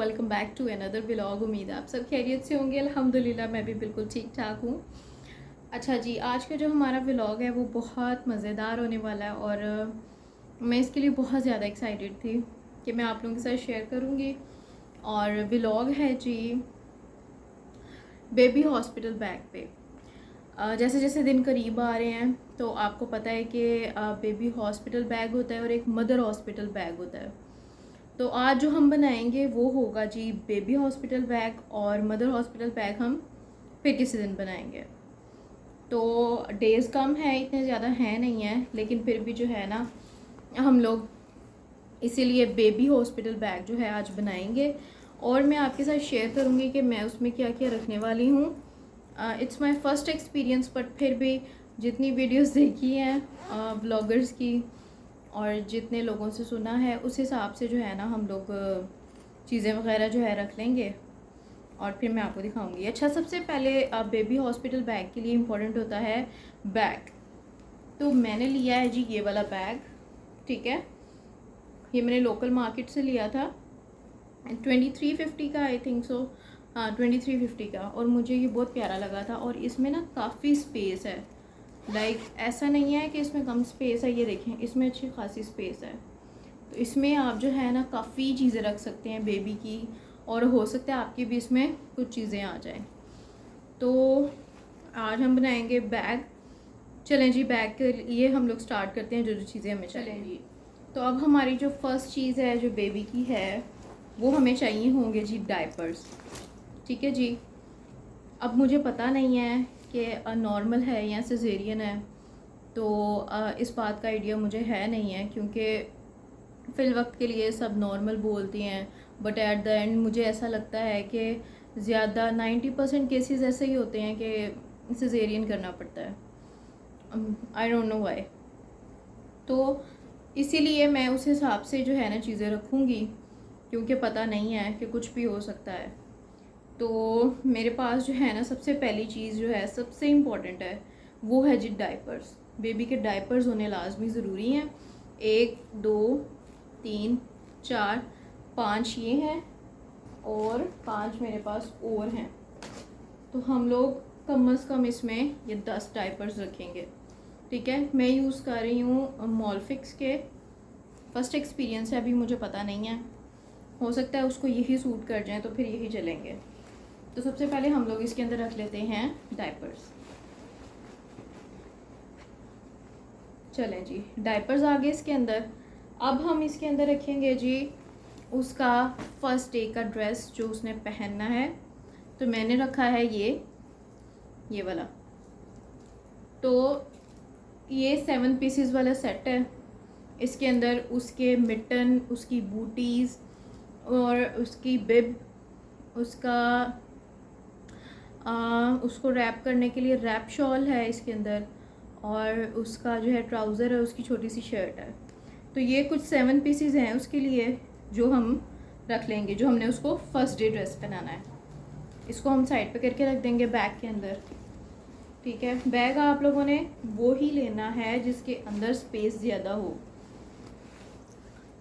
Welcome back to another vlog. उम्मीद है आप सब खैरियत से होंगे। अल्हम्दुलिल्लाह मैं भी बिल्कुल ठीक ठाक हूँ। अच्छा जी, आज का जो हमारा व्लॉग है वो बहुत मज़ेदार होने वाला है और मैं इसके लिए बहुत ज़्यादा एक्साइटेड थी कि मैं आप लोगों के साथ शेयर करूँगी। और व्लॉग है जी बेबी हॉस्पिटल बैग पे। जैसे जैसे दिन करीब आ रहे हैं तो आपको पता है कि बेबी हॉस्पिटल बैग होता है और एक मदर हॉस्पिटल बैग होता है। तो आज जो हम बनाएंगे वो होगा जी बेबी हॉस्पिटल बैग, और मदर हॉस्पिटल बैग हम फिर किसी दिन बनाएंगे। तो डेज़ कम है, इतने ज़्यादा है नहीं है, लेकिन फिर भी जो है ना हम लोग इसीलिए बेबी हॉस्पिटल बैग जो है आज बनाएंगे। और मैं आपके साथ शेयर करूँगी कि मैं उसमें क्या क्या रखने वाली हूँ। It's my first experience, but फिर भी जितनी वीडियोस देखी हैं ब्लॉगर्स की और जितने लोगों से सुना है उस हिसाब से जो है ना हम लोग चीज़ें वगैरह जो है रख लेंगे और फिर मैं आपको दिखाऊंगी। अच्छा, सबसे पहले बेबी हॉस्पिटल बैग के लिए इम्पोर्टेंट होता है बैग। तो मैंने लिया है जी ये वाला बैग, ठीक है। ये मैंने लोकल मार्केट से लिया था, 2350 का आई थिंक सो। हाँ 2350 का, और मुझे ये बहुत प्यारा लगा था। और इसमें ना काफ़ी स्पेस है, ऐसा नहीं है कि इसमें कम स्पेस है। ये देखें, इसमें अच्छी खासी स्पेस है। तो इसमें आप जो है ना काफ़ी चीज़ें रख सकते हैं बेबी की, और हो सकता है आपकी भी इसमें कुछ चीज़ें आ जाएं। तो आज हम बनाएंगे बैग। चलें जी, बैग के लिए हम लोग स्टार्ट करते हैं जो जो चीज़ें हमें चलें जी। तो अब हमारी जो फर्स्ट चीज़ है जो बेबी की है वो हमें चाहिए होंगे जी डायपर्स, ठीक है जी। अब मुझे पता नहीं है कि नॉर्मल है या सिजेरियन है, तो इस बात का आइडिया मुझे है नहीं है, क्योंकि फ़िल वक्त के लिए सब नॉर्मल बोलती हैं, बट एट द एंड मुझे ऐसा लगता है कि ज़्यादा 90% केसेस ऐसे ही होते हैं कि सिजेरियन करना पड़ता है। I don't know why. तो इसीलिए मैं उस हिसाब से जो है ना चीज़ें रखूँगी, क्योंकि पता नहीं है कि कुछ भी हो सकता है। तो मेरे पास जो है ना सबसे पहली चीज़ जो है सबसे इम्पॉर्टेंट है वो है जी डायपर्स। बेबी के डायपर्स होने लाजमी ज़रूरी हैं। 1 2 3 4 5 ये हैं और 5 मेरे पास और हैं। तो हम लोग कम से कम इसमें ये 10 डायपर्स रखेंगे, ठीक है। मैं यूज़ कर रही हूँ मॉलफिक्स के। फर्स्ट एक्सपीरियंस है, अभी मुझे पता नहीं है, हो सकता है उसको यही सूट कर जाए तो फिर यही चलेंगे। तो सबसे पहले हम लोग इसके अंदर रख लेते हैं डायपर्स। चलें जी, डायपर्स आ गए इसके अंदर। अब हम इसके अंदर रखेंगे जी उसका फर्स्ट डे का ड्रेस जो उसने पहनना है। तो मैंने रखा है ये वाला। तो ये 7 पीसीज वाला सेट है। इसके अंदर उसके मिटन, उसकी बूटीज़ और उसकी बिब, उसका उसको रैप करने के लिए रैप शॉल है इसके अंदर, और उसका जो है ट्राउज़र है, उसकी छोटी सी शर्ट है। तो ये कुछ 7 पीसीज हैं उसके लिए जो हम रख लेंगे, जो हमने उसको फर्स्ट डे ड्रेस पहनाना है। इसको हम साइड पे करके रख देंगे बैग के अंदर, ठीक है। बैग आप लोगों ने वो ही लेना है जिसके अंदर स्पेस ज़्यादा हो।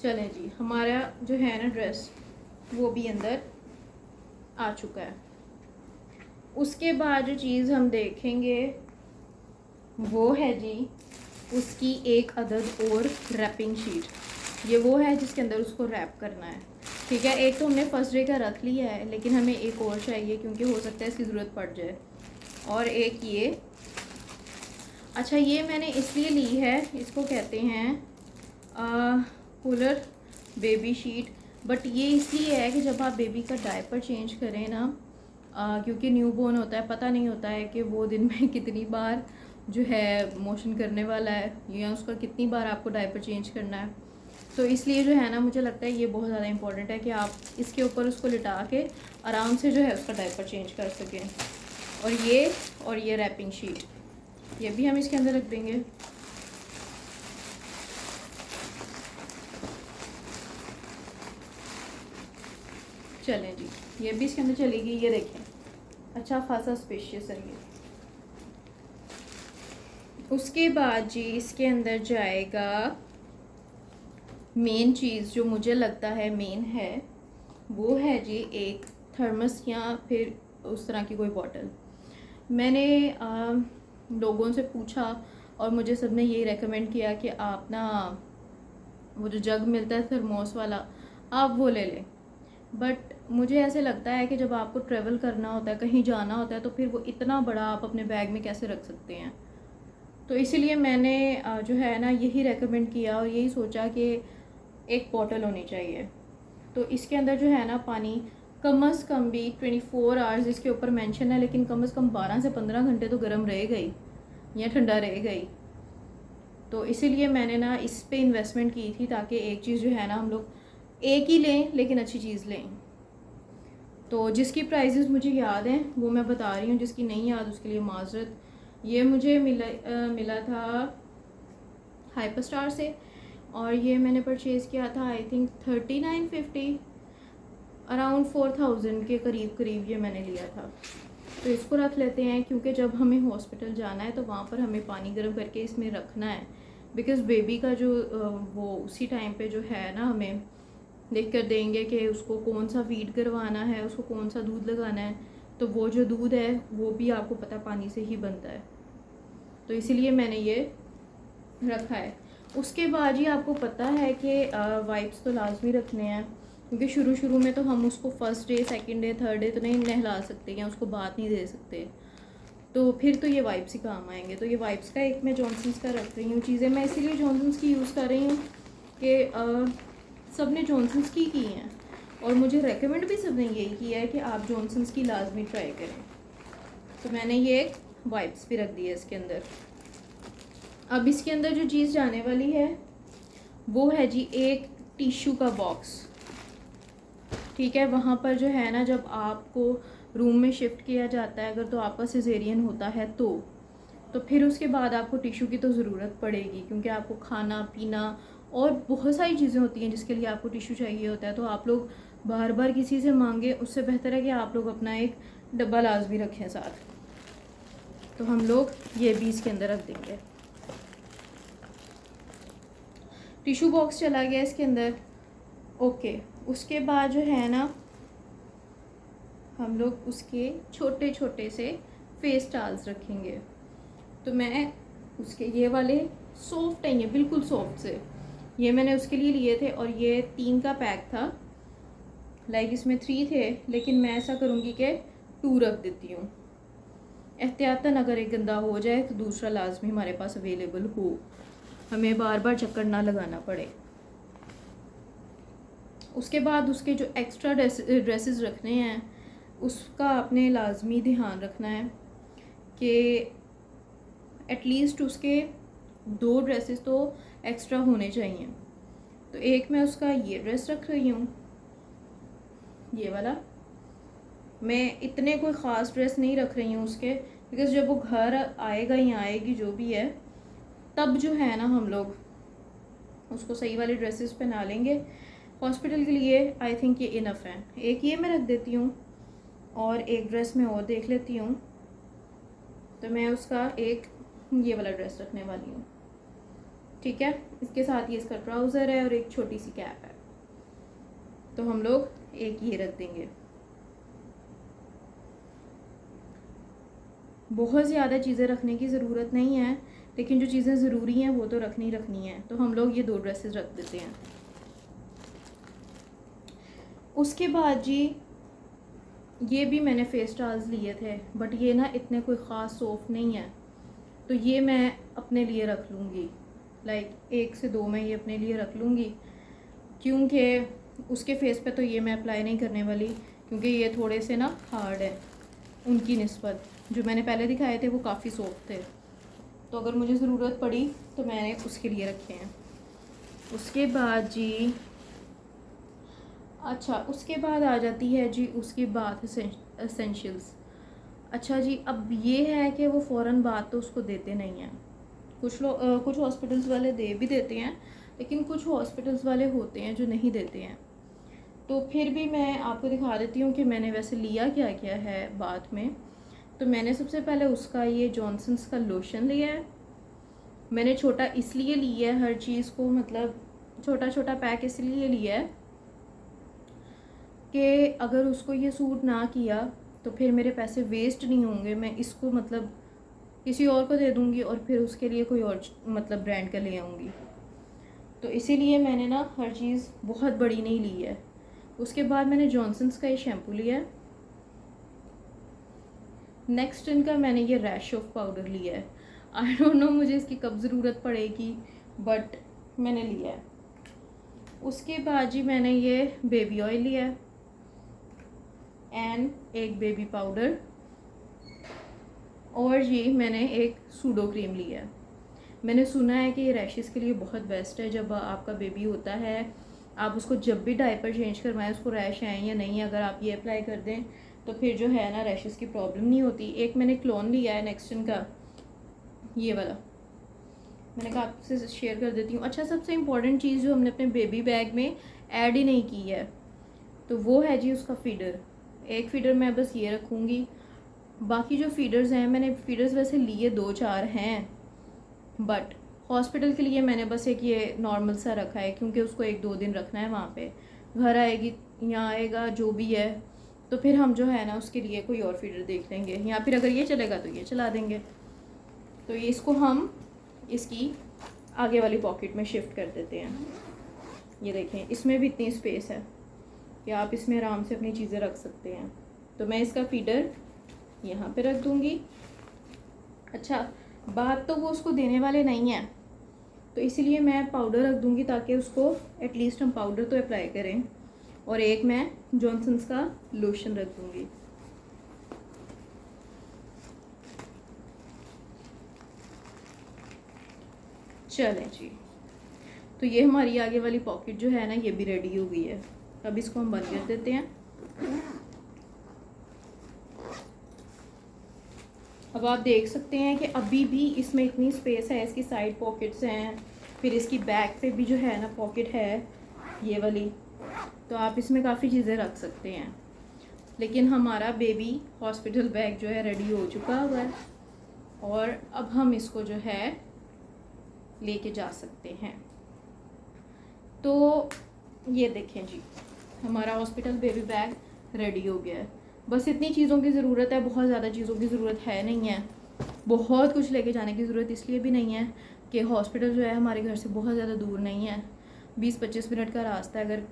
चलें जी, हमारा जो है ना ड्रेस वो भी अंदर आ चुका है। उसके बाद जो चीज़ हम देखेंगे वो है जी उसकी एक अदद और रैपिंग शीट। ये वो है जिसके अंदर उसको रैप करना है, ठीक है। एक तो हमने फर्स्ट डे का रख लिया है, लेकिन हमें एक और चाहिए क्योंकि हो सकता है इसकी ज़रूरत पड़ जाए। और एक ये, अच्छा ये मैंने इसलिए ली है, इसको कहते हैं कूलर बेबी शीट। बट ये इसलिए है कि जब आप बेबी का डायपर चेंज करें ना, क्योंकि न्यू बोर्न होता है, पता नहीं होता है कि वो दिन में कितनी बार जो है मोशन करने वाला है या उसका कितनी बार आपको डायपर चेंज करना है। तो इसलिए जो है ना मुझे लगता है ये बहुत ज़्यादा इंपॉर्टेंट है कि आप इसके ऊपर उसको लिटा के आराम से जो है उसका डायपर चेंज कर सकें। और ये रैपिंग शीट, ये भी हम इसके अंदर रख देंगे। चलें जी, ये भी इसके अंदर चलेगी। ये देखें, अच्छा खासा स्पेशियस है ये। उसके बाद जी इसके अंदर जाएगा मेन चीज़ जो मुझे लगता है मेन है, वो है जी एक थर्मस या फिर उस तरह की कोई बॉटल। मैंने लोगों से पूछा और मुझे सबने यही रेकमेंड किया कि आप ना वो जो जग मिलता है थर्मोस वाला, आप वो ले लें। बट मुझे ऐसे लगता है कि जब आपको ट्रैवल करना होता है, कहीं जाना होता है, तो फिर वो इतना बड़ा आप अपने बैग में कैसे रख सकते हैं। तो इसीलिए मैंने जो है ना यही रेकमेंड किया और यही सोचा कि एक बॉटल होनी चाहिए। तो इसके अंदर जो है ना पानी कम अज़ कम भी 24 आवर्स इसके ऊपर मेंशन है, लेकिन कम अज़ कम 12 से 15 घंटे तो गर्म रहेगा ही या ठंडा रहेगा ही। तो इसीलिए मैंने ना इस पे इन्वेस्टमेंट की थी ताकि एक चीज़ जो है ना हम लोग एक ही लें लेकिन अच्छी चीज़ लें। तो जिसकी प्राइसेस मुझे याद हैं वो मैं बता रही हूँ, जिसकी नहीं याद उसके लिए माजरत। ये मुझे मिला था हाइपर स्टार से और ये मैंने परचेज़ किया था आई थिंक 3950, अराउंड 4000 के करीब करीब ये मैंने लिया था। तो इसको रख लेते हैं क्योंकि जब हमें हॉस्पिटल जाना है तो वहाँ पर हमें पानी गर्म करके इसमें रखना है, बिकॉज़ बेबी का जो वो उसी टाइम पे जो है ना हमें देख कर देंगे कि उसको कौन सा फीड करवाना है, उसको कौन सा दूध लगाना है। तो वो जो दूध है वो भी आपको पता पानी से ही बनता है, तो इसीलिए मैंने ये रखा है। उसके बाद ही आपको पता है कि वाइप्स तो लाजमी रखने हैं, क्योंकि शुरू में तो हम उसको first day, second day, third day तो नहीं नहला सकते या उसको बात नहीं दे सकते, तो फिर तो ये वाइप्स ही काम आएंगे। तो ये वाइप्स का एक मैं जॉनसन्स का रख रही हूँ चीज़ें। मैं इसीलिए जॉनसन्स की यूज़ कर रही हूँ कि सब ने जॉनसन्स की हैं और मुझे रेकमेंड भी सब ने यही किया है कि आप जॉनसन्स की लाजमी ट्राई करें। तो मैंने ये एक वाइप्स भी रख दी है इसके अंदर। अब इसके अंदर जो चीज़ जाने वाली है वो है जी एक टिश्यू का बॉक्स। ठीक है, वहाँ पर जो है ना जब आपको रूम में शिफ्ट किया जाता है, अगर तो आपका सिजेरियन होता है तो फिर उसके बाद आपको टिश्यू की तो ज़रूरत पड़ेगी, क्योंकि आपको खाना पीना और बहुत सारी चीज़ें होती हैं जिसके लिए आपको टिश्यू चाहिए होता है। तो आप लोग बार बार किसी से मांगे, उससे बेहतर है कि आप लोग अपना एक डब्बा लाजमी रखें साथ। तो हम लोग ये भी इसके अंदर रख देंगे। टिश्यू बॉक्स चला गया इसके अंदर। ओके, उसके बाद जो है ना हम लोग उसके छोटे छोटे से फेस टाल्स रखेंगे। तो मैं उसके ये वाले सॉफ्ट हैं, ये बिल्कुल सॉफ्ट से, ये मैंने उसके लिए लिए थे और ये 3 का पैक था। लाइक इसमें 3 थे, लेकिन मैं ऐसा करूँगी कि 2 रख देती हूँ, एहतियातन अगर एक गंदा हो जाए तो दूसरा लाजमी हमारे पास अवेलेबल हो, हमें बार बार चक्कर ना लगाना पड़े। उसके बाद उसके जो एक्स्ट्रा ड्रेसेस रखने हैं उसका आपने लाजमी ध्यान रखना है कि एटलीस्ट उसके 2 ड्रेसेस तो एक्स्ट्रा होने चाहिए। तो एक मैं उसका ये ड्रेस रख रही हूँ, ये वाला। मैं इतने कोई ख़ास ड्रेस नहीं रख रही हूँ उसके, बिकॉज़ जब वो घर आएगा या आएगी जो भी है, तब जो है ना हम लोग उसको सही वाले ड्रेसेस पहना लेंगे। हॉस्पिटल के लिए आई थिंक ये इनफ है। एक ये मैं रख देती हूँ और एक ड्रेस मैं और देख लेती हूँ। तो मैं उसका एक ये वाला ड्रेस रखने वाली हूँ। ठीक है, इसके साथ ये इसका ट्राउज़र है और एक छोटी सी कैप है। तो हम लोग एक ये रख देंगे। बहुत ज़्यादा चीज़ें रखने की ज़रूरत नहीं है, लेकिन जो चीज़ें ज़रूरी हैं वो तो रखनी है। तो हम लोग ये 2 ड्रेसेस रख देते हैं। उसके बाद जी ये भी मैंने फेस टाल्स लिए थे, बट ये ना इतने कोई ख़ास सॉफ्ट नहीं है, तो ये मैं अपने लिए रख लूँगी। लाइक 1 से 2 मैं ये अपने लिए रख लूँगी, क्योंकि उसके फेस पे तो ये मैं अप्लाई नहीं करने वाली, क्योंकि ये थोड़े से ना हार्ड है उनकी निस्बत। जो मैंने पहले दिखाए थे वो काफ़ी सॉफ्ट थे, तो अगर मुझे ज़रूरत पड़ी तो मैंने उसके लिए रखे हैं। उसके बाद जी अच्छा, उसके बाद आ जाती है जी उसकी बात एसेंशियल्स। अच्छा जी, अब ये है कि वो फ़ौरन बात तो उसको देते नहीं हैं। कुछ लोग कुछ हॉस्पिटल्स वाले दे भी देते हैं, लेकिन कुछ हॉस्पिटल्स वाले होते हैं जो नहीं देते हैं। तो फिर भी मैं आपको दिखा देती हूँ कि मैंने वैसे लिया क्या क्या है बात में। तो मैंने सबसे पहले उसका ये जॉनसन्स का लोशन लिया है। मैंने छोटा इसलिए लिया है, हर चीज़ को मतलब छोटा छोटा पैक इसलिए लिया है कि अगर उसको ये सूट ना किया तो फिर मेरे पैसे वेस्ट नहीं होंगे, मैं इसको मतलब किसी और को दे दूँगी और फिर उसके लिए कोई और मतलब ब्रांड का ले आऊँगी। तो इसीलिए मैंने ना हर चीज़ बहुत बड़ी नहीं ली है। उसके बाद मैंने जॉनसन्स का ये शैम्पू लिया है। नेक्स्ट इनका मैंने ये रैश ऑफ पाउडर लिया है। आई डोंट नो मुझे इसकी कब ज़रूरत पड़ेगी, बट मैंने लिया है। उसके बाद जी मैंने ये बेबी ऑयल लिया है एंड एक बेबी पाउडर, और ये मैंने एक सूडो क्रीम लिया है। मैंने सुना है कि ये रैशेज़ के लिए बहुत बेस्ट है। जब आपका बेबी होता है, आप उसको जब भी डायपर चेंज करवाएं, उसको रैश आए या नहीं, अगर आप ये अप्लाई कर दें तो फिर जो है ना रैशेज़ की प्रॉब्लम नहीं होती। एक मैंने क्लोन लिया है नेक्स्टन का, ये वाला, मैंने कहा आपसे शेयर कर देती हूँ। अच्छा, सबसे इम्पॉर्टेंट चीज़ जो हमने अपने बेबी बैग में ऐड ही नहीं की है तो वो है जी उसका फीडर। एक फीडर मैं बस ये रखूँगी, बाकी जो फीडर्स हैं, मैंने फीडर्स वैसे लिए 2-4 हैं, बट हॉस्पिटल के लिए मैंने बस एक ये नॉर्मल सा रखा है, क्योंकि उसको 1-2 दिन रखना है वहाँ पे। घर आएगी, यहाँ आएगा, जो भी है, तो फिर हम जो है ना उसके लिए कोई और फीडर देख लेंगे, या फिर अगर ये चलेगा तो ये चला देंगे। तो ये इसको हम इसकी आगे वाली पॉकेट में शिफ्ट कर देते हैं। ये देखें, इसमें भी इतनी स्पेस है कि आप इसमें आराम से अपनी चीज़ें रख सकते हैं। तो मैं इसका फीडर यहाँ पे रख दूँगी। अच्छा, बात तो वो उसको देने वाले नहीं हैं, तो इसीलिए मैं पाउडर रख दूँगी ताकि उसको एटलीस्ट हम पाउडर तो अप्लाई करें, और एक मैं जॉनसन्स का लोशन रख दूँगी। चलें जी, तो ये हमारी आगे वाली पॉकेट जो है ना ये भी रेडी हो गई है। अब इसको हम बंद कर देते हैं। अब आप देख सकते हैं कि अभी भी इसमें इतनी स्पेस है, इसकी साइड पॉकेट्स हैं, फिर इसकी बैक पे भी जो है ना पॉकेट है ये वाली, तो आप इसमें काफ़ी चीज़ें रख सकते हैं। लेकिन हमारा बेबी हॉस्पिटल बैग जो है रेडी हो चुका हुआ है, और अब हम इसको जो है लेके जा सकते हैं। तो ये देखें जी, हमारा हॉस्पिटल बेबी बैग रेडी हो गया है। बस इतनी चीज़ों की ज़रूरत है, बहुत ज़्यादा चीज़ों की ज़रूरत है नहीं है। बहुत कुछ लेके जाने की ज़रूरत इसलिए भी नहीं है कि हॉस्पिटल जो है हमारे घर से बहुत ज़्यादा दूर नहीं है, 20-25 मिनट का रास्ता है। अगर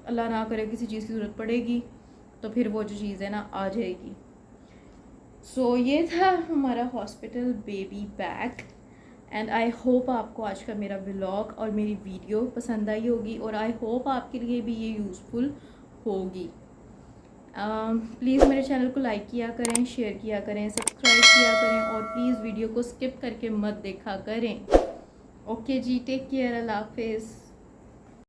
अल्लाह ना करे किसी चीज़ की ज़रूरत पड़ेगी तो फिर वो जो चीज़ है ना आ जाएगी। सो ये था हमारा hospital baby bag, and I hope आपको आज का मेरा व्लॉग और मेरी वीडियो पसंद आई होगी, और आई होप आपके लिए भी ये यूज़फुल होगी। प्लीज़ मेरे चैनल को लाइक किया करें, शेयर किया करें, सब्सक्राइब किया करें, और प्लीज़ वीडियो को स्किप करके मत देखा करें। ओके जी, टेक केयर, अल्लाह हाफिज़।